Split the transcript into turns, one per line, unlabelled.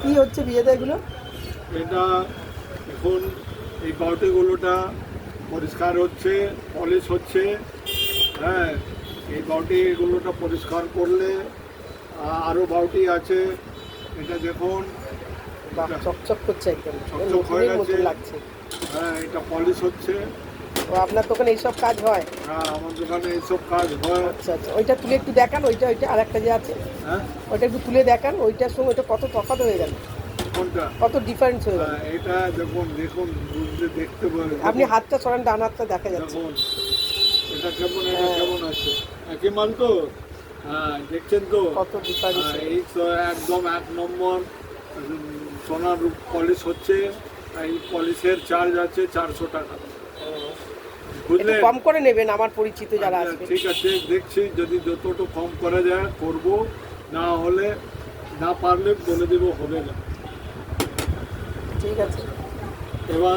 কি হচ্ছে বিয়েতে এগুলো?
এটা এখন এই বাউটিগুলোটা পরিষ্কার হচ্ছে, পলিশ হচ্ছে। হ্যাঁ, এই বাউটিগুলোটা পরিষ্কার করলে আরও বাউটি আছে। এটা দেখুন,
বাহ, চকচক করছে একদম,
চকচক হয়ে
নতুনের
গেছে।
মতো লাগছে।
হ্যাঁ, এটা পলিশ হচ্ছে।
তো আপনার দোকানে এইসব কাজ হয়?
হ্যাঁ, আমার দোকানে এইসব কাজ হয়।
আচ্ছা আচ্ছা, ওইটা তুলে একটু দেখান, ওইটা ওইটা আর একটা যে আছে
হ্যাঁ,
ওইটা একটু তুলে দেখান, ওইটার সঙ্গে ওইটা কত তফাৎ হয়ে গেল,
কোনটা?
কত ডিফারেন্স হয়ে গেল।
হ্যাঁ, এটা দেখুন দেখুন, বুঝতে দেখতে পারেন।
আপনি হাতটা সরান, ডান হাতটা দেখা যাচ্ছে।
দেখুন এটা কেমন, এটা কেমন আছে, একই মাল তো। হ্যাঁ, দেখছেন তো
কত ডিফারেন্স।
এই তো একদম 1 নম্বর সোনার পলিশ হচ্ছে। এই পলিশের চার্জ আছে 400 টাকা,
একটু
বুঝলেন?
কম করে নেবেন, আমার পরিচিত যারা
আচ্ছা,
আসবে।
ঠিক আছে, দেখছি যদি যতটুকু কম করা যায় করব, না হলে না পারলে বলে দেবো হবে না।
ঠিক আছে।
এবার